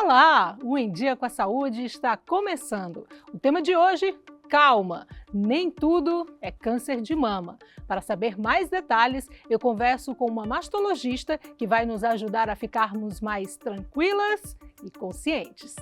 Olá! O Em Dia com a Saúde está começando. O tema de hoje, calma, nem tudo é câncer de mama. Para saber mais detalhes, eu converso com uma mastologista que vai nos ajudar a ficarmos mais tranquilas e conscientes.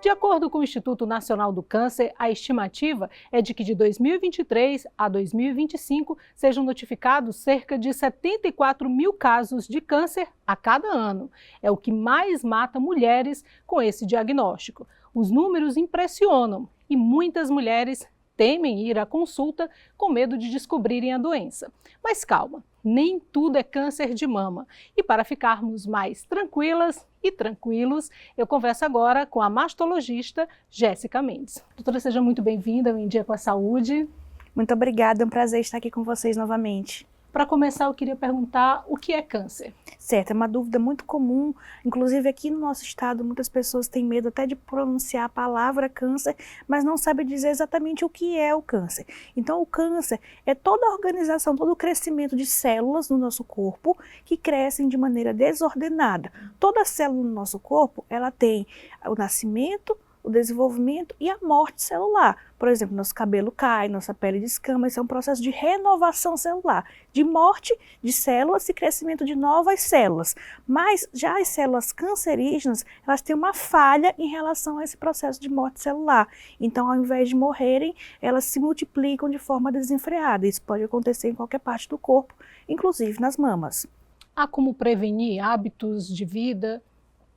De acordo com o Instituto Nacional do Câncer, a estimativa é de que de 2023 a 2025 sejam notificados cerca de 74 mil casos de câncer a cada ano. É o que mais mata mulheres com esse diagnóstico. Os números impressionam e muitas mulheres temem ir à consulta com medo de descobrirem a doença. Mas calma, nem tudo é câncer de mama. E para ficarmos mais tranquilas e tranquilos, eu converso agora com a mastologista Jéssica Mendes. Doutora, seja muito bem-vinda ao Em Dia com a Saúde. Muito obrigada, é um prazer estar aqui com vocês novamente. Para começar, eu queria perguntar o que é câncer? Certo, é uma dúvida muito comum, inclusive aqui no nosso estado muitas pessoas têm medo até de pronunciar a palavra câncer, mas não sabem dizer exatamente o que é o câncer. Então o câncer é toda a organização, todo o crescimento de células no nosso corpo que crescem de maneira desordenada. Toda célula no nosso corpo, ela tem o nascimento, o desenvolvimento e a morte celular. Por exemplo, nosso cabelo cai, nossa pele descama, isso é um processo de renovação celular, de morte de células e crescimento de novas células. Mas já as células cancerígenas, elas têm uma falha em relação a esse processo de morte celular. Então, ao invés de morrerem, elas se multiplicam de forma desenfreada. Isso pode acontecer em qualquer parte do corpo, inclusive nas mamas. Há como prevenir hábitos de vida,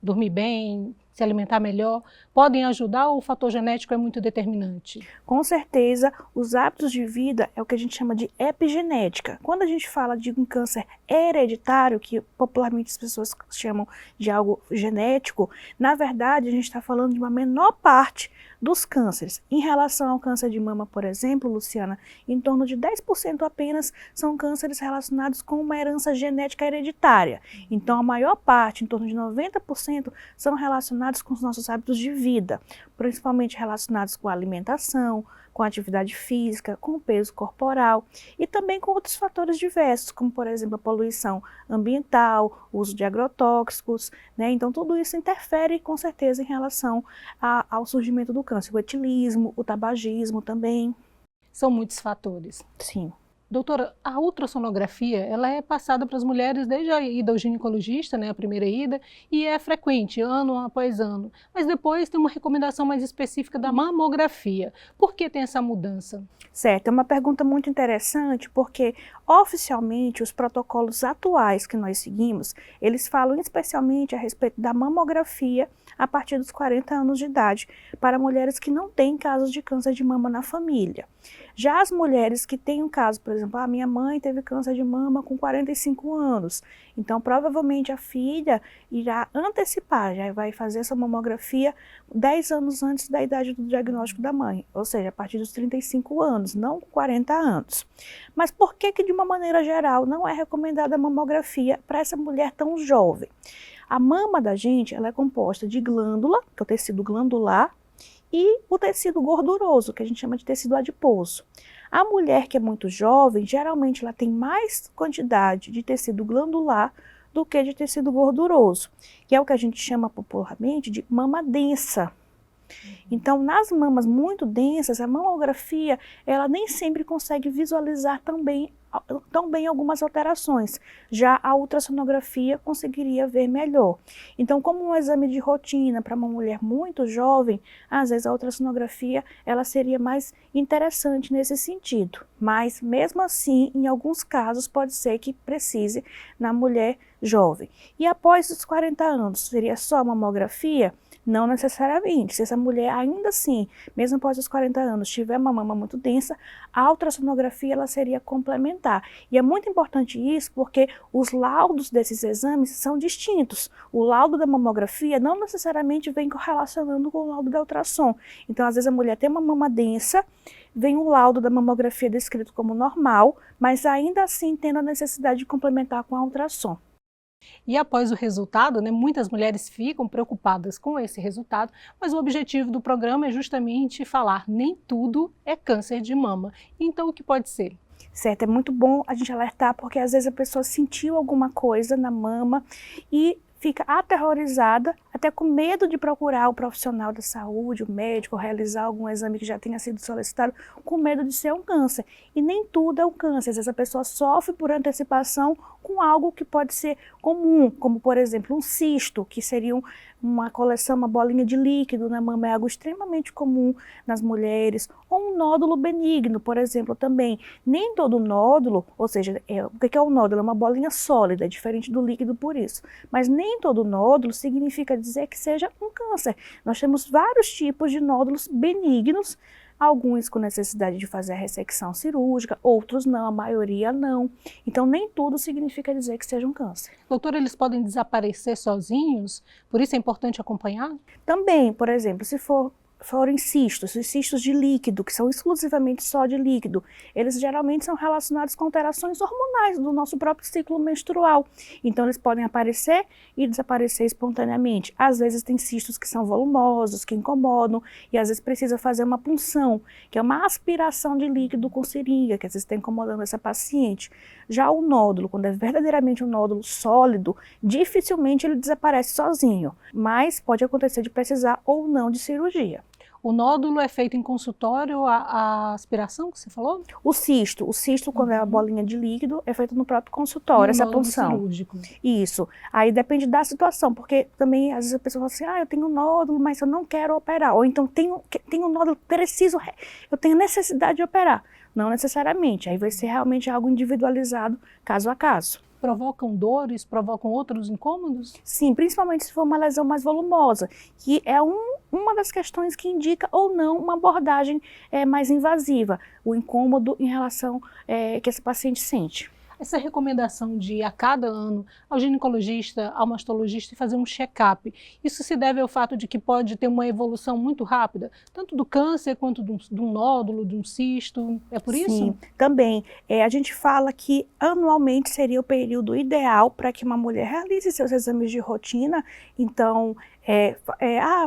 dormir bem, se alimentar melhor, podem ajudar ou o fator genético é muito determinante? Com certeza, os hábitos de vida é o que a gente chama de epigenética. Quando a gente fala de um câncer hereditário, que popularmente as pessoas chamam de algo genético, na verdade a gente está falando de uma menor parte dos cânceres. Em relação ao câncer de mama, por exemplo, Luciana, em torno de 10% apenas são cânceres relacionados com uma herança genética hereditária. Então a maior parte, em torno de 90%, são relacionados com os nossos hábitos de vida, principalmente relacionados com a alimentação, com a atividade física, com o peso corporal e também com outros fatores diversos, como por exemplo a poluição ambiental, o uso de agrotóxicos, né? Então tudo isso interfere com certeza em relação ao surgimento do câncer, o etilismo, o tabagismo também. São muitos fatores. Sim. Doutora, a ultrassonografia, ela é passada para as mulheres desde a ida ao ginecologista, né, a primeira ida, e é frequente, ano após ano. Mas depois tem uma recomendação mais específica da mamografia. Por que tem essa mudança? Certo, é uma pergunta muito interessante porque oficialmente os protocolos atuais que nós seguimos, eles falam especialmente a respeito da mamografia a partir dos 40 anos de idade, para mulheres que não têm casos de câncer de mama na família. Já as mulheres que têm um caso, por exemplo, a minha mãe teve câncer de mama com 45 anos, então provavelmente a filha irá antecipar, já vai fazer essa mamografia 10 anos antes da idade do diagnóstico da mãe, ou seja, a partir dos 35 anos, não 40 anos. Mas por que de uma maneira geral não é recomendada a mamografia para essa mulher tão jovem? A mama da gente, ela é composta de glândula, que é o tecido glandular, e o tecido gorduroso, que a gente chama de tecido adiposo. A mulher que é muito jovem, geralmente ela tem mais quantidade de tecido glandular do que de tecido gorduroso, que é o que a gente chama popularmente de mama densa. Então, nas mamas muito densas, a mamografia, ela nem sempre consegue visualizar tão bem algumas alterações. Já a ultrassonografia conseguiria ver melhor. Então, como um exame de rotina para uma mulher muito jovem, às vezes a ultrassonografia ela seria mais interessante nesse sentido. Mas, mesmo assim, em alguns casos, pode ser que precise na mulher jovem. E após os 40 anos, seria só mamografia? Não necessariamente. Se essa mulher ainda assim, mesmo após os 40 anos, tiver uma mama muito densa, a ultrassonografia ela seria complementar. E é muito importante isso porque os laudos desses exames são distintos. O laudo da mamografia não necessariamente vem correlacionando com o laudo da ultrassom. Então, às vezes a mulher tem uma mama densa, vem o laudo da mamografia descrito como normal, mas ainda assim tendo a necessidade de complementar com a ultrassom. E após o resultado, né, muitas mulheres ficam preocupadas com esse resultado, mas o objetivo do programa é justamente falar nem tudo é câncer de mama. Então, o que pode ser? Certo, é muito bom a gente alertar, porque às vezes a pessoa sentiu alguma coisa na mama e fica aterrorizada, até com medo de procurar o profissional da saúde, o médico, realizar algum exame que já tenha sido solicitado, com medo de ser um câncer. E nem tudo é um câncer, às vezes a pessoa sofre por antecipação com algo que pode ser comum, como por exemplo um cisto, que seria uma coleção, uma bolinha de líquido na mama, é algo extremamente comum nas mulheres, ou um nódulo benigno, por exemplo, também. Nem todo nódulo, ou seja, o que é um nódulo? É uma bolinha sólida, é diferente do líquido por isso, mas nem todo nódulo significa dizer que seja um câncer. Nós temos vários tipos de nódulos benignos, alguns com necessidade de fazer a ressecção cirúrgica, outros não, a maioria não. Então, nem tudo significa dizer que seja um câncer. Doutora, eles podem desaparecer sozinhos? Por isso é importante acompanhar? Também, por exemplo, se forem cistos, os cistos de líquido, que são exclusivamente só de líquido, eles geralmente são relacionados com alterações hormonais do nosso próprio ciclo menstrual. Então, eles podem aparecer e desaparecer espontaneamente. Às vezes, tem cistos que são volumosos, que incomodam, e às vezes precisa fazer uma punção, que é uma aspiração de líquido com seringa, que às vezes está incomodando essa paciente. Já o nódulo, quando é verdadeiramente um nódulo sólido, dificilmente ele desaparece sozinho, mas pode acontecer de precisar ou não de cirurgia. O nódulo é feito em consultório, a aspiração que você falou? O cisto quando é a bolinha de líquido, é feito no próprio consultório, essa punção. Cirúrgico. Isso. Aí depende da situação, porque também às vezes a pessoa fala assim, eu tenho um nódulo, mas eu não quero operar. Ou então tenho um nódulo, eu tenho necessidade de operar. Não necessariamente, aí vai ser realmente algo individualizado, caso a caso. Provocam dores, provocam outros incômodos? Sim, principalmente se for uma lesão mais volumosa, que é uma das questões que indica ou não uma abordagem mais invasiva, o incômodo em relação que esse paciente sente. Essa recomendação de ir a cada ano ao ginecologista, ao mastologista e fazer um check-up, isso se deve ao fato de que pode ter uma evolução muito rápida, tanto do câncer quanto de um nódulo, de um cisto, é por isso? Sim, também. A gente fala que anualmente seria o período ideal para que uma mulher realize seus exames de rotina, então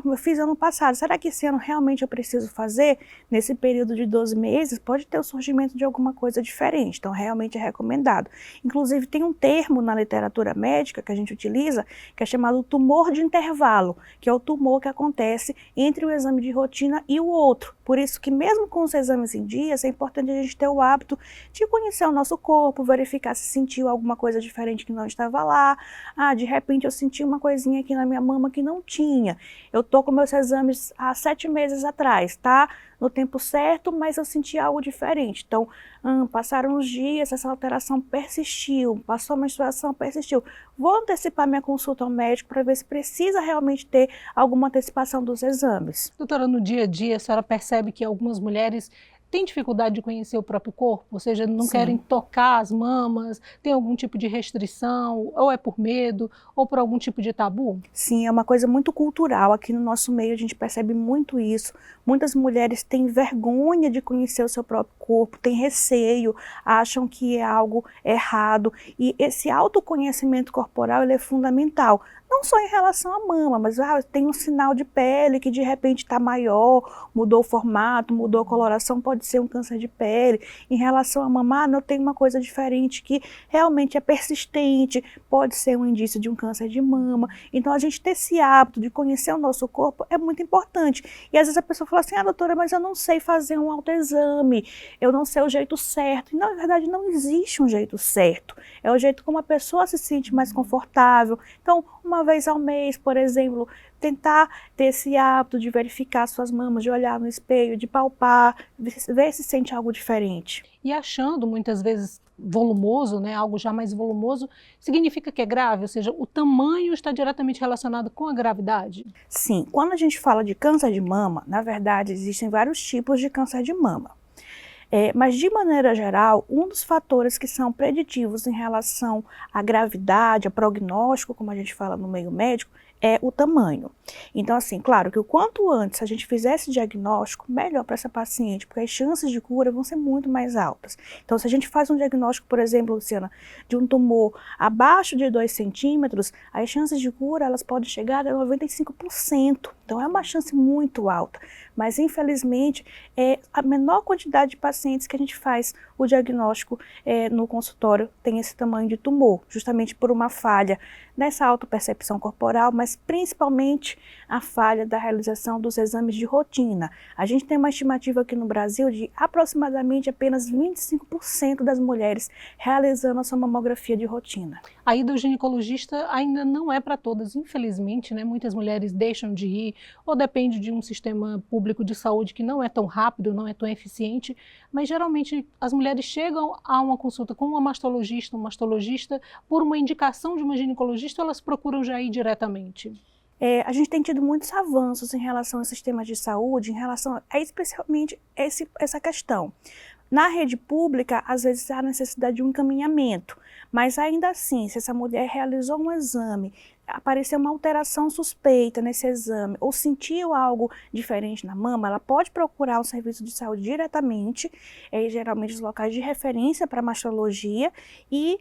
eu fiz ano passado, será que esse ano realmente eu preciso fazer? Nesse período de 12 meses, pode ter o surgimento de alguma coisa diferente, então realmente é recomendado. Inclusive tem um termo na literatura médica que a gente utiliza, que é chamado tumor de intervalo, que é o tumor que acontece entre o exame de rotina e o outro. Por isso que mesmo com os exames em dias, é importante a gente ter o hábito de conhecer o nosso corpo, verificar se sentiu alguma coisa diferente que não estava lá. De repente eu senti uma coisinha aqui na minha mama que não tinha. Eu tô com meus exames há 7 meses atrás, tá? No tempo certo, mas eu senti algo diferente. Então, passaram uns dias, essa alteração persistiu, passou a menstruação, persistiu. Vou antecipar minha consulta ao médico para ver se precisa realmente ter alguma antecipação dos exames. Doutora, no dia a dia, a senhora percebe que algumas mulheres têm dificuldade de conhecer o próprio corpo? Ou seja, não querem tocar as mamas, tem algum tipo de restrição, ou é por medo, ou por algum tipo de tabu? Sim, é uma coisa muito cultural. Aqui no nosso meio a gente percebe muito isso. Muitas mulheres têm vergonha de conhecer o seu próprio corpo, têm receio, acham que é algo errado. E esse autoconhecimento corporal ele é fundamental. Não só em relação à mama, mas tem um sinal de pele que de repente está maior, mudou o formato, mudou a coloração, pode ser um câncer de pele. Em relação à mama, não tem uma coisa diferente que realmente é persistente, pode ser um indício de um câncer de mama. Então a gente ter esse hábito de conhecer o nosso corpo é muito importante. E às vezes a pessoa fala assim, doutora, mas eu não sei fazer um autoexame, eu não sei o jeito certo. E na verdade não existe um jeito certo, é o jeito como a pessoa se sente mais confortável. Então, uma vez ao mês, por exemplo, tentar ter esse hábito de verificar suas mamas, de olhar no espelho, de palpar, ver se sente algo diferente. E achando muitas vezes volumoso, né, algo já mais volumoso, significa que é grave? Ou seja, o tamanho está diretamente relacionado com a gravidade? Sim, quando a gente fala de câncer de mama, na verdade existem vários tipos de câncer de mama. Mas, de maneira geral, um dos fatores que são preditivos em relação à gravidade, a prognóstico, como a gente fala no meio médico, é o tamanho. Então, assim, claro que o quanto antes a gente fizer esse diagnóstico, melhor para essa paciente, porque as chances de cura vão ser muito mais altas. Então, se a gente faz um diagnóstico, por exemplo, Luciana, de um tumor abaixo de 2 centímetros, as chances de cura, elas podem chegar a 95%. Então, é uma chance muito alta. Mas, infelizmente, é a menor quantidade de pacientes que a gente faz o diagnóstico no consultório tem esse tamanho de tumor, justamente por uma falha nessa autopercepção corporal, mas principalmente a falha da realização dos exames de rotina. A gente tem uma estimativa aqui no Brasil de aproximadamente apenas 25% das mulheres realizando a sua mamografia de rotina. A ida ao ginecologista ainda não é para todas, infelizmente, né? Muitas mulheres deixam de ir, ou depende de um sistema público de saúde que não é tão rápido, não é tão eficiente, mas geralmente as mulheres chegam a uma consulta com um mastologista, por uma indicação de uma ginecologista, ou elas procuram já ir diretamente? A gente tem tido muitos avanços em relação aos sistemas de saúde, em relação a especialmente essa questão. Na rede pública, às vezes há necessidade de um encaminhamento, mas ainda assim, se essa mulher realizou um exame, apareceu uma alteração suspeita nesse exame ou sentiu algo diferente na mama, ela pode procurar o serviço de saúde diretamente, geralmente os locais de referência para mastologia, e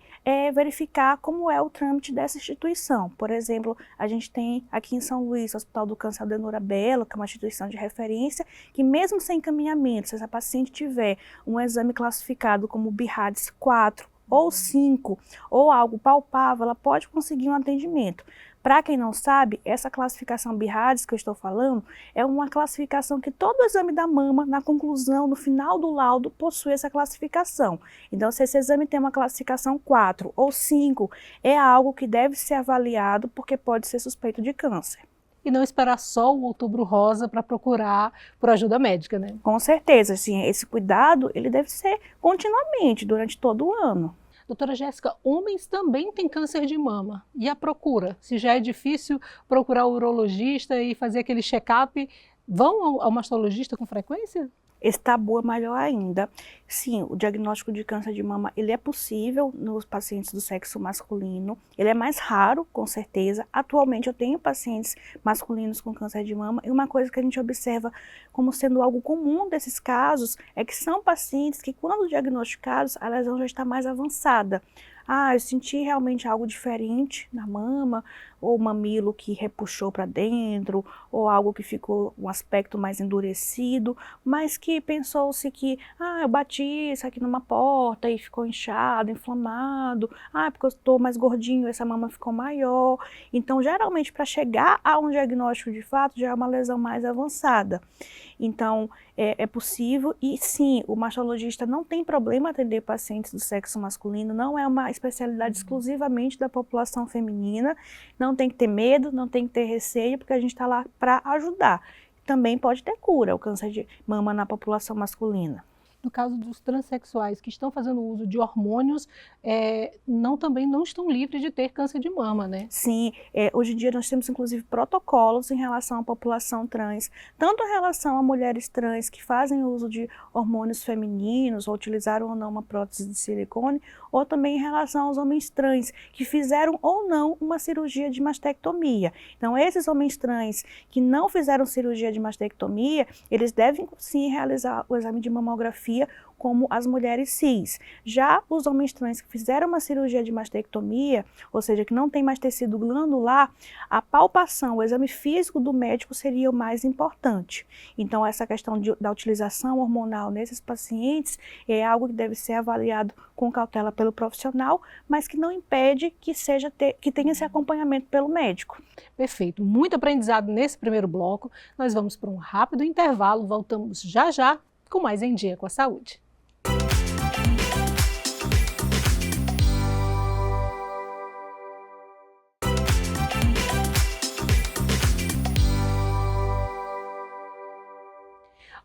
verificar como é o trâmite dessa instituição. Por exemplo, a gente tem aqui em São Luís o Hospital do Câncer Aldenora Bello, que é uma instituição de referência, que mesmo sem encaminhamento, se essa paciente tiver um exame classificado como BIRADS 4 ou 5, ou algo palpável, ela pode conseguir um atendimento. Para quem não sabe, essa classificação BIRADS que eu estou falando é uma classificação que todo exame da mama, na conclusão, no final do laudo, possui essa classificação. Então, se esse exame tem uma classificação 4 ou 5, é algo que deve ser avaliado porque pode ser suspeito de câncer. E não esperar só o Outubro Rosa para procurar por ajuda médica, né? Com certeza, assim, esse cuidado ele deve ser continuamente, durante todo o ano. Doutora Jéssica, homens também têm câncer de mama. E a procura? Se já é difícil procurar o urologista e fazer aquele check-up, vão ao mastologista com frequência? Esse tabu é maior ainda. Sim, o diagnóstico de câncer de mama, ele é possível nos pacientes do sexo masculino. Ele é mais raro, com certeza. Atualmente eu tenho pacientes masculinos com câncer de mama e uma coisa que a gente observa como sendo algo comum desses casos é que são pacientes que, quando diagnosticados, a lesão já está mais avançada. Ah, eu senti realmente algo diferente na mama, ou mamilo que repuxou para dentro, ou algo que ficou um aspecto mais endurecido, mas que pensou-se que, eu bati isso aqui numa porta e ficou inchado, inflamado, porque eu estou mais gordinho, essa mama ficou maior. Então, geralmente, para chegar a um diagnóstico de fato, já é uma lesão mais avançada. Então, é possível e sim, o mastologista não tem problema atender pacientes do sexo masculino, não é uma especialidade exclusivamente da população feminina, não tem que ter medo, não tem que ter receio, porque a gente está lá para ajudar. Também pode ter cura o câncer de mama na população masculina. No caso dos transexuais que estão fazendo uso de hormônios, também não estão livres de ter câncer de mama, né? Sim, hoje em dia nós temos inclusive protocolos em relação à população trans, tanto em relação a mulheres trans que fazem uso de hormônios femininos, ou utilizaram ou não uma prótese de silicone, ou também em relação aos homens trans que fizeram ou não uma cirurgia de mastectomia. Então, esses homens trans que não fizeram cirurgia de mastectomia, eles devem sim realizar o exame de mamografia como as mulheres cis. Já os homens trans que fizeram uma cirurgia de mastectomia, ou seja, que não tem mais tecido glandular, a palpação, o exame físico do médico seria o mais importante. Então, essa questão da utilização hormonal nesses pacientes é algo que deve ser avaliado com cautela pelo profissional, mas que não impede que tenha esse acompanhamento pelo médico. Perfeito. Muito aprendizado nesse primeiro bloco. Nós vamos para um rápido intervalo, voltamos já já com mais Em Dia com a Saúde.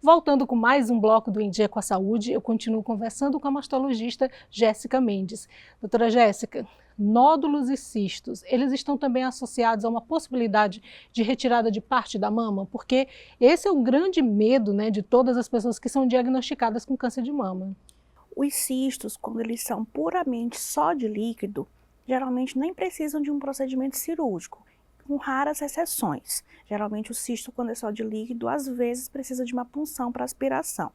Voltando com mais um bloco do Em Dia com a Saúde, eu continuo conversando com a mastologista Jéssica Mendes. Doutora Jéssica, nódulos e cistos, eles estão também associados a uma possibilidade de retirada de parte da mama? Porque esse é o grande medo, né, de todas as pessoas que são diagnosticadas com câncer de mama. Os cistos, quando eles são puramente só de líquido, geralmente nem precisam de um procedimento cirúrgico. com raras exceções. Geralmente o cisto, quando é só de líquido, às vezes precisa de uma punção para aspiração.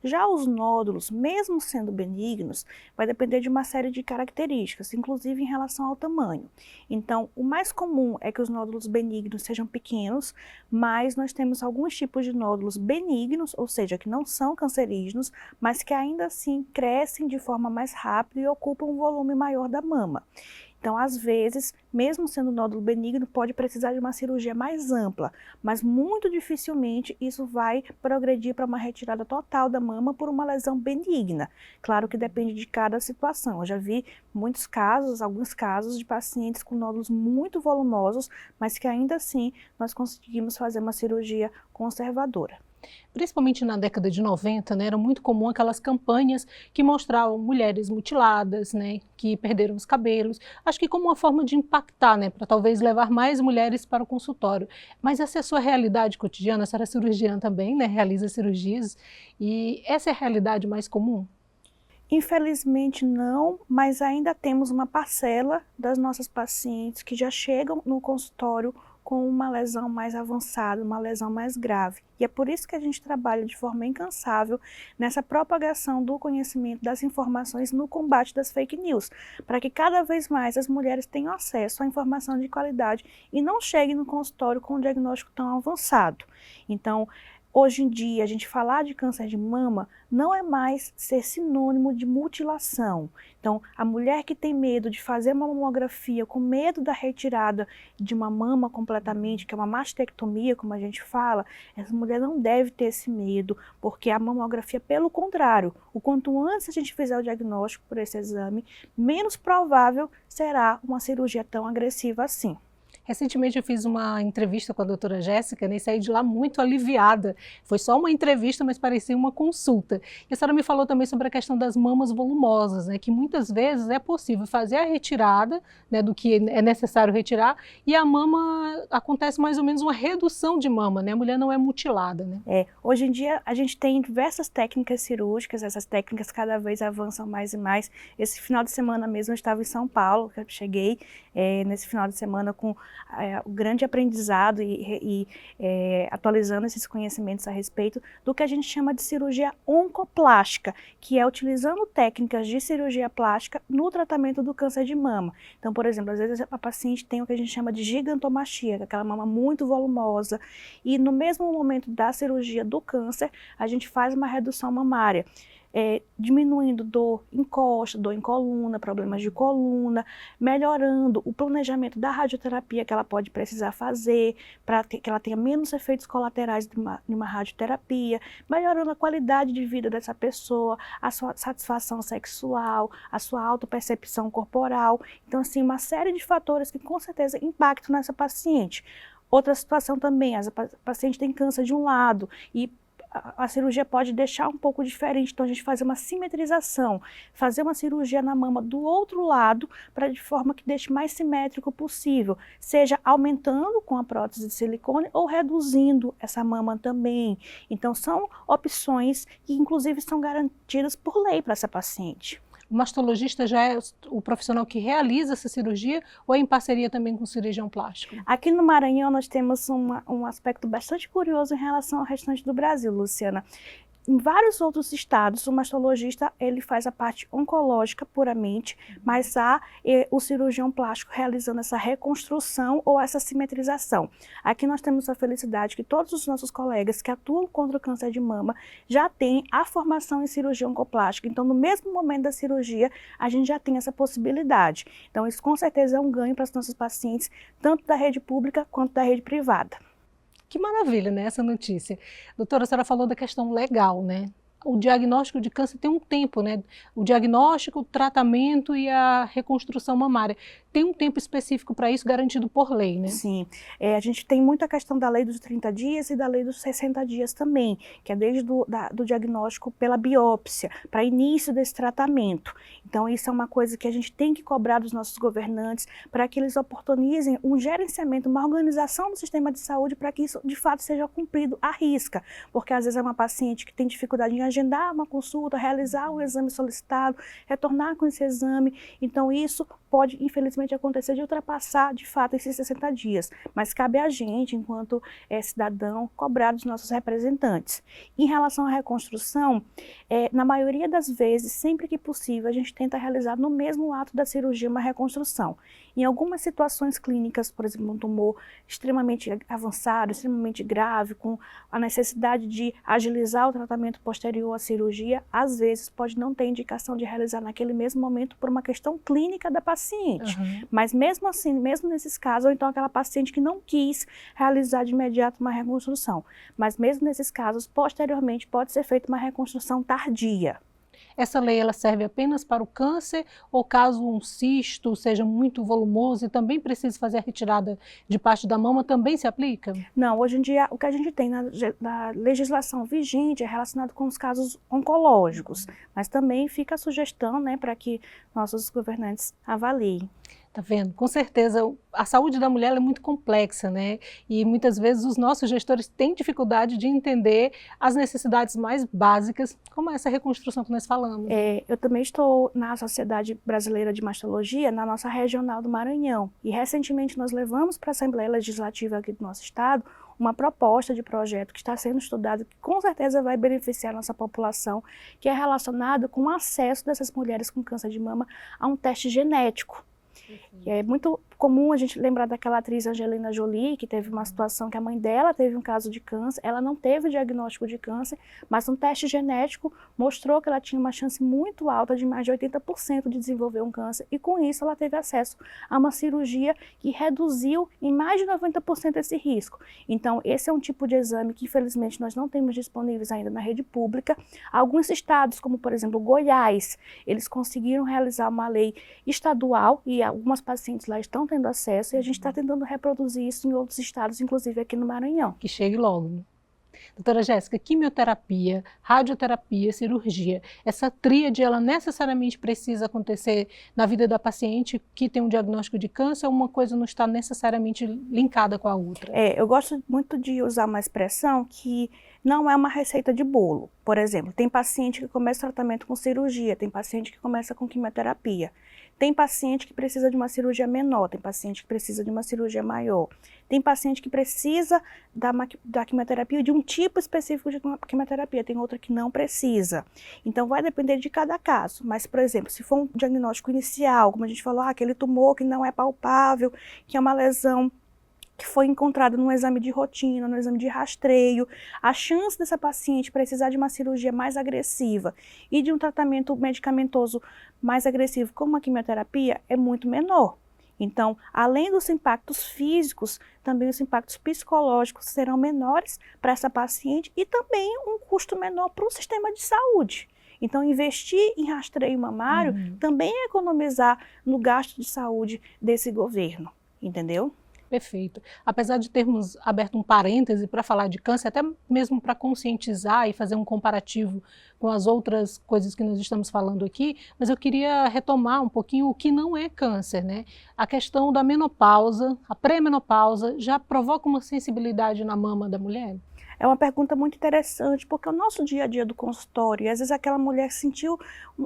Já os nódulos, mesmo sendo benignos, vai depender de uma série de características, inclusive em relação ao tamanho. Então, o mais comum é que os nódulos benignos sejam pequenos, mas nós temos alguns tipos de nódulos benignos, ou seja, que não são cancerígenos, mas que ainda assim crescem de forma mais rápida e ocupam um volume maior da mama. Então, às vezes, mesmo sendo nódulo benigno, pode precisar de uma cirurgia mais ampla, mas muito dificilmente isso vai progredir para uma retirada total da mama por uma lesão benigna. Claro que depende de cada situação. Eu já vi muitos casos, alguns casos de pacientes com nódulos muito volumosos, mas que ainda assim nós conseguimos fazer uma cirurgia conservadora. Principalmente na década de 90, né, era muito comum aquelas campanhas que mostravam mulheres mutiladas, né, que perderam os cabelos, acho que como uma forma de impactar, né, para talvez levar mais mulheres para o consultório. Mas essa é a sua realidade cotidiana, a senhora é cirurgiã também, né, realiza cirurgias, e essa é a realidade mais comum? Infelizmente não, mas ainda temos uma parcela das nossas pacientes que já chegam no consultório com uma lesão mais avançada, uma lesão mais grave. E é por isso que a gente trabalha de forma incansável nessa propagação do conhecimento das informações no combate das fake news, para que cada vez mais as mulheres tenham acesso à informação de qualidade e não cheguem no consultório com um diagnóstico tão avançado. Então, hoje em dia, a gente falar de câncer de mama não é mais ser sinônimo de mutilação. Então, a mulher que tem medo de fazer uma mamografia, com medo da retirada de uma mama completamente, que é uma mastectomia, como a gente fala, essa mulher não deve ter esse medo, porque a mamografia, pelo contrário, o quanto antes a gente fizer o diagnóstico por esse exame, menos provável será uma cirurgia tão agressiva assim. Recentemente eu fiz uma entrevista com a doutora Jéssica, né, e saí de lá muito aliviada. Foi só uma entrevista, mas parecia uma consulta. E a senhora me falou também sobre a questão das mamas volumosas, né, que muitas vezes é possível fazer a retirada, né, do que é necessário retirar, e a mama acontece mais ou menos uma redução de mama, né, a mulher não é mutilada. Né? Hoje em dia a gente tem diversas técnicas cirúrgicas, essas técnicas cada vez avançam mais e mais. Esse final de semana mesmo eu estava em São Paulo, que eu cheguei nesse final de semana com o grande aprendizado e atualizando esses conhecimentos a respeito do que a gente chama de cirurgia oncoplástica, que é utilizando técnicas de cirurgia plástica no tratamento do câncer de mama. Então, por exemplo, às vezes a paciente tem o que a gente chama de gigantomastia, que é aquela mama muito volumosa, e no mesmo momento da cirurgia do câncer, a gente faz uma redução mamária. Diminuindo dor em costa, dor em coluna, problemas de coluna, melhorando o planejamento da radioterapia que ela pode precisar fazer, para que ela tenha menos efeitos colaterais de uma radioterapia, melhorando a qualidade de vida dessa pessoa, a sua satisfação sexual, a sua autopercepção corporal. Então, assim, uma série de fatores que com certeza impactam nessa paciente. Outra situação também, a paciente tem câncer de um lado e a cirurgia pode deixar um pouco diferente, então a gente faz uma simetrização, fazer uma cirurgia na mama do outro lado, de forma que deixe mais simétrico possível, seja aumentando com a prótese de silicone ou reduzindo essa mama também. Então são opções que inclusive são garantidas por lei para essa paciente. O mastologista já é o profissional que realiza essa cirurgia ou é em parceria também com o cirurgião plástico? Aqui no Maranhão nós temos um aspecto bastante curioso em relação ao restante do Brasil, Luciana. Em vários outros estados, o mastologista ele faz a parte oncológica puramente, mas há o cirurgião plástico realizando essa reconstrução ou essa simetrização. Aqui nós temos a felicidade que todos os nossos colegas que atuam contra o câncer de mama já têm a formação em cirurgia oncoplástica. Então, no mesmo momento da cirurgia, a gente já tem essa possibilidade. Então, isso com certeza é um ganho para os nossos pacientes, tanto da rede pública quanto da rede privada. Que maravilha, né, essa notícia. Doutora, a senhora falou da questão legal, né? O diagnóstico de câncer tem um tempo, né? O diagnóstico, o tratamento e a reconstrução mamária. Tem um tempo específico para isso garantido por lei, né? Sim. A gente tem muito a questão da lei dos 30 dias e da lei dos 60 dias também, que é desde do diagnóstico pela biópsia, para início desse tratamento. Então, isso é uma coisa que a gente tem que cobrar dos nossos governantes para que eles oportunizem um gerenciamento, uma organização do sistema de saúde para que isso, de fato, seja cumprido à risca. Porque, às vezes, é uma paciente que tem dificuldade em agendar uma consulta, realizar o exame solicitado, retornar com esse exame. Então, isso pode, infelizmente, acontecer de ultrapassar, de fato, esses 60 dias. Mas cabe a gente, enquanto cidadão, cobrar dos nossos representantes. Em relação à reconstrução, na maioria das vezes, sempre que possível, a gente tenta realizar no mesmo ato da cirurgia uma reconstrução. Em algumas situações clínicas, por exemplo, um tumor extremamente avançado, extremamente grave, com a necessidade de agilizar o tratamento posterior à cirurgia, às vezes pode não ter indicação de realizar naquele mesmo momento por uma questão clínica da paciente. Mas mesmo assim, mesmo nesses casos, ou então aquela paciente que não quis realizar de imediato uma reconstrução, mas mesmo nesses casos, posteriormente pode ser feita uma reconstrução tardia. Essa lei ela serve apenas para o câncer ou caso um cisto seja muito volumoso e também precise fazer a retirada de parte da mama, também se aplica? Não, hoje em dia o que a gente tem na legislação vigente é relacionado com os casos oncológicos, mas também fica a sugestão, né, para que nossos governantes avaliem. Tá vendo? Com certeza, a saúde da mulher é muito complexa, né? E muitas vezes os nossos gestores têm dificuldade de entender as necessidades mais básicas, como essa reconstrução que nós falamos. Eu também estou na Sociedade Brasileira de Mastologia, na nossa regional do Maranhão. E recentemente nós levamos para a Assembleia Legislativa aqui do nosso estado uma proposta de projeto que está sendo estudado, que com certeza vai beneficiar a nossa população, que é relacionado com o acesso dessas mulheres com câncer de mama a um teste genético. É muito comum a gente lembrar daquela atriz Angelina Jolie, que teve uma situação que a mãe dela teve um caso de câncer, ela não teve o diagnóstico de câncer, mas um teste genético mostrou que ela tinha uma chance muito alta de mais de 80% de desenvolver um câncer, e com isso ela teve acesso a uma cirurgia que reduziu em mais de 90% esse risco. Então esse é um tipo de exame que infelizmente nós não temos disponíveis ainda na rede pública. Alguns estados, como por exemplo Goiás, eles conseguiram realizar uma lei estadual e algumas pacientes lá estão tendo acesso, e a gente está tentando reproduzir isso em outros estados, inclusive aqui no Maranhão. Que chegue logo, né? Doutora Jéssica, quimioterapia, radioterapia, cirurgia, essa tríade, ela necessariamente precisa acontecer na vida da paciente que tem um diagnóstico de câncer, ou uma coisa não está necessariamente linkada com a outra? Eu gosto muito de usar uma expressão que não é uma receita de bolo. Por exemplo, tem paciente que começa tratamento com cirurgia, tem paciente que começa com quimioterapia. Tem paciente que precisa de uma cirurgia menor, tem paciente que precisa de uma cirurgia maior. Tem paciente que precisa da quimioterapia, de um tipo específico de quimioterapia, tem outra que não precisa. Então vai depender de cada caso. Mas, por exemplo, se for um diagnóstico inicial, como a gente falou, aquele tumor que não é palpável, que é uma lesão que foi encontrada num exame de rotina, no exame de rastreio, a chance dessa paciente precisar de uma cirurgia mais agressiva e de um tratamento medicamentoso mais agressivo, como a quimioterapia, é muito menor. Então, além dos impactos físicos, também os impactos psicológicos serão menores para essa paciente e também um custo menor para o sistema de saúde. Então, investir em rastreio mamário também é economizar no gasto de saúde desse governo, entendeu? Perfeito. Apesar de termos aberto um parêntese para falar de câncer, até mesmo para conscientizar e fazer um comparativo com as outras coisas que nós estamos falando aqui, mas eu queria retomar um pouquinho o que não é câncer, né? A questão da menopausa, a pré-menopausa, já provoca uma sensibilidade na mama da mulher? É uma pergunta muito interessante, porque o nosso dia a dia do consultório, e às vezes aquela mulher sentiu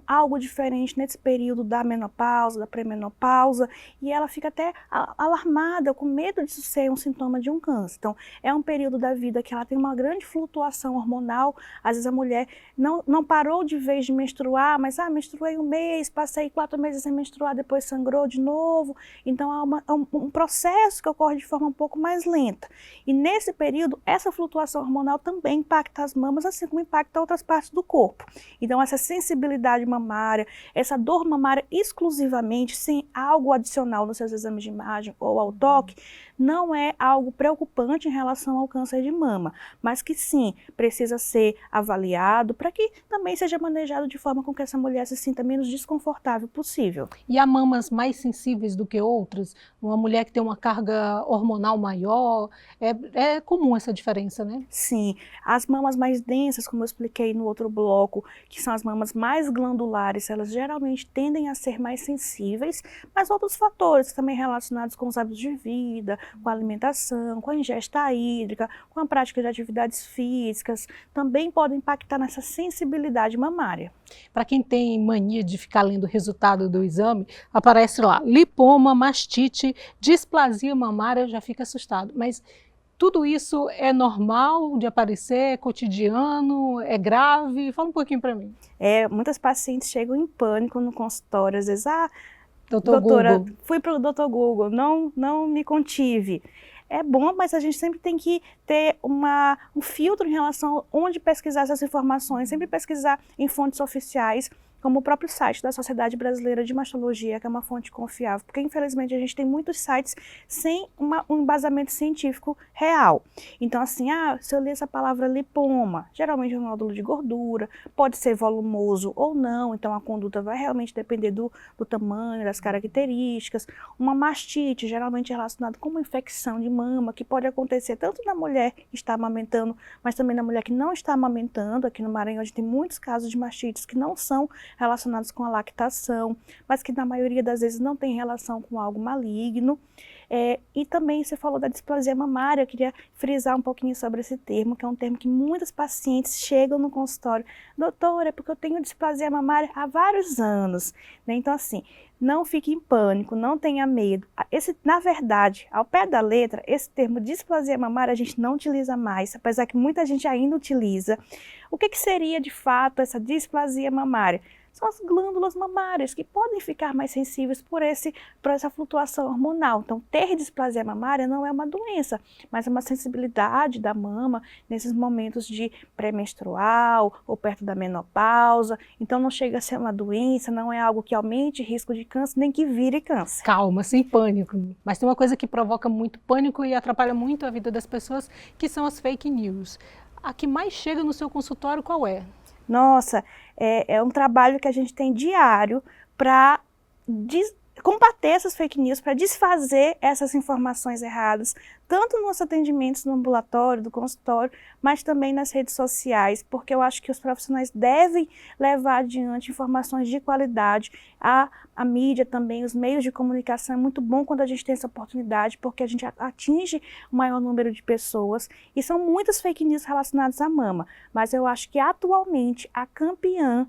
algo diferente nesse período da menopausa, da pré-menopausa, e ela fica até alarmada, com medo de isso ser um sintoma de um câncer. Então, é um período da vida que ela tem uma grande flutuação hormonal, às vezes a mulher não parou de vez de menstruar, mas menstruei um mês, passei 4 meses sem menstruar, depois sangrou de novo. Então, é um processo que ocorre de forma um pouco mais lenta. E nesse período, essa flutuação hormonal também impacta as mamas, assim como impacta outras partes do corpo. Então, essa sensibilidade mamária, essa dor mamária exclusivamente, sem algo adicional nos seus exames de imagem ou ao toque, não é algo preocupante em relação ao câncer de mama, mas que sim, precisa ser avaliado para que também seja manejado de forma com que essa mulher se sinta menos desconfortável possível. E há mamas mais sensíveis do que outras? Uma mulher que tem uma carga hormonal maior, é comum essa diferença, né? Sim, as mamas mais densas, como eu expliquei no outro bloco, que são as mamas mais glandulares, elas geralmente tendem a ser mais sensíveis, mas outros fatores também relacionados com os hábitos de vida, com a alimentação, com a ingesta hídrica, com a prática de atividades físicas, também podem impactar nessa sensibilidade mamária. Para quem tem mania de ficar lendo o resultado do exame, aparece lá lipoma, mastite, displasia mamária, já fica assustado, mas tudo isso é normal de aparecer, é cotidiano, é grave? Fala um pouquinho para mim. Muitas pacientes chegam em pânico no consultório, às vezes, Doutora, Google. Fui para o doutor Google, não me contive. É bom, mas a gente sempre tem que ter um filtro em relação a onde pesquisar essas informações, sempre pesquisar em fontes oficiais, como o próprio site da Sociedade Brasileira de Mastologia, que é uma fonte confiável, porque infelizmente a gente tem muitos sites sem um embasamento científico real. Então assim, se eu ler essa palavra lipoma, geralmente é um nódulo de gordura, pode ser volumoso ou não, então a conduta vai realmente depender do tamanho, das características. Uma mastite, geralmente relacionada com uma infecção de mama, que pode acontecer tanto na mulher que está amamentando, mas também na mulher que não está amamentando. Aqui no Maranhão a gente tem muitos casos de mastites que não são relacionados com a lactação, mas que na maioria das vezes não tem relação com algo maligno. E também você falou da displasia mamária, eu queria frisar um pouquinho sobre esse termo, que é um termo que muitas pacientes chegam no consultório. Doutora, é porque eu tenho displasia mamária há vários anos, né? Então assim, não fique em pânico, não tenha medo. Na verdade, ao pé da letra, esse termo displasia mamária a gente não utiliza mais, apesar que muita gente ainda utiliza. O que seria de fato essa displasia mamária? São as glândulas mamárias que podem ficar mais sensíveis por essa flutuação hormonal. Então, ter displasia mamária não é uma doença, mas é uma sensibilidade da mama nesses momentos de pré-menstrual ou perto da menopausa. Então, não chega a ser uma doença, não é algo que aumente risco de câncer, nem que vire câncer. Calma, sem pânico. Mas tem uma coisa que provoca muito pânico e atrapalha muito a vida das pessoas, que são as fake news. A que mais chega no seu consultório, qual é? Nossa, é um trabalho que a gente tem diário para combater essas fake news, para desfazer essas informações erradas, tanto nos atendimentos no ambulatório, do consultório, mas também nas redes sociais, porque eu acho que os profissionais devem levar adiante informações de qualidade. A mídia também, os meios de comunicação, é muito bom quando a gente tem essa oportunidade, porque a gente atinge o maior número de pessoas, e são muitas fake news relacionadas à mama, mas eu acho que atualmente a campeã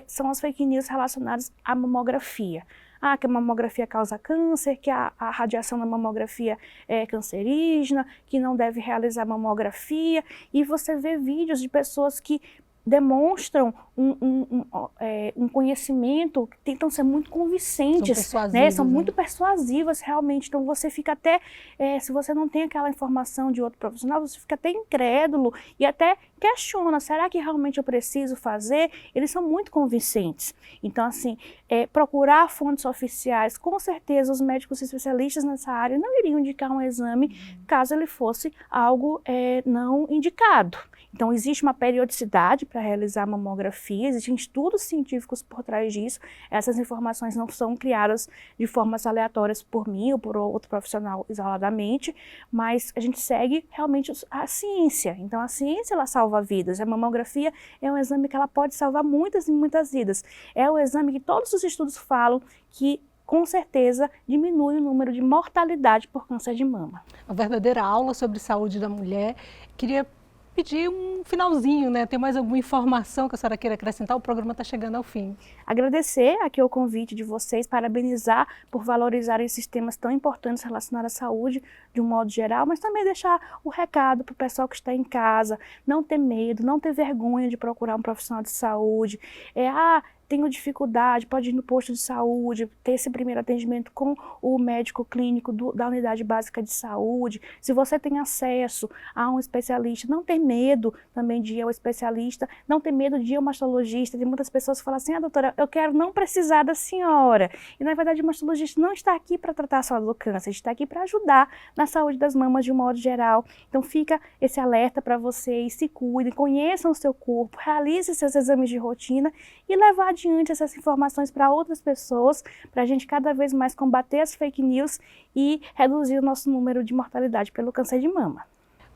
são as fake news relacionadas à mamografia. Que a mamografia causa câncer, que a radiação da mamografia é cancerígena, que não deve realizar mamografia, e você vê vídeos de pessoas que demonstram um conhecimento, que tentam ser muito convincentes, né? São muito persuasivas realmente, então você fica até, se você não tem aquela informação de outro profissional, você fica até incrédulo e até questiona, será que realmente eu preciso fazer? Eles são muito convincentes. Então assim, procurar fontes oficiais, com certeza os médicos especialistas nessa área não iriam indicar um exame caso ele fosse algo não indicado. Então existe uma periodicidade para realizar mamografia, existem estudos científicos por trás disso, essas informações não são criadas de formas aleatórias por mim ou por outro profissional isoladamente, mas a gente segue realmente a ciência. Então a ciência ela salva vidas, a mamografia é um exame que ela pode salvar muitas e muitas vidas. É o exame que todos os estudos falam que com certeza diminui o número de mortalidade por câncer de mama. Uma verdadeira aula sobre saúde da mulher. Queria pedir um finalzinho, né? Tem mais alguma informação que a senhora queira acrescentar? O programa está chegando ao fim. Agradecer aqui o convite de vocês, parabenizar por valorizar esses temas tão importantes relacionados à saúde de um modo geral, mas também deixar o recado para o pessoal que está em casa, não ter medo, não ter vergonha de procurar um profissional de saúde. Tenho dificuldade, pode ir no posto de saúde, ter esse primeiro atendimento com o médico clínico da unidade básica de saúde. Se você tem acesso a um especialista, não ter medo também de ir ao especialista, não ter medo de ir ao mastologista. Tem muitas pessoas que falam assim, doutora, eu quero não precisar da senhora. E na verdade o mastologista não está aqui para tratar só do câncer, está aqui para ajudar na saúde das mamas de um modo geral. Então fica esse alerta para vocês, se cuidem, conheçam o seu corpo, realizem seus exames de rotina e levar adiante essas informações para outras pessoas, para a gente cada vez mais combater as fake news e reduzir o nosso número de mortalidade pelo câncer de mama.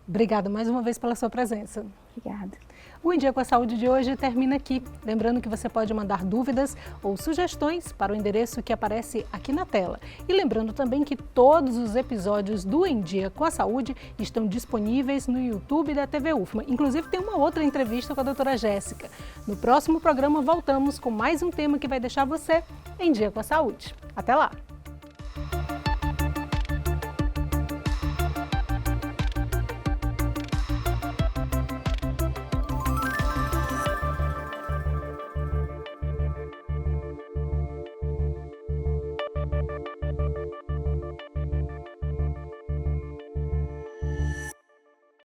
Obrigada mais uma vez pela sua presença. Obrigada. O Em Dia com a Saúde de hoje termina aqui. Lembrando que você pode mandar dúvidas ou sugestões para o endereço que aparece aqui na tela. E lembrando também que todos os episódios do Em Dia com a Saúde estão disponíveis no YouTube da TV UFMA. Inclusive tem uma outra entrevista com a doutora Jéssica. No próximo programa voltamos com mais um tema que vai deixar você em dia com a saúde. Até lá!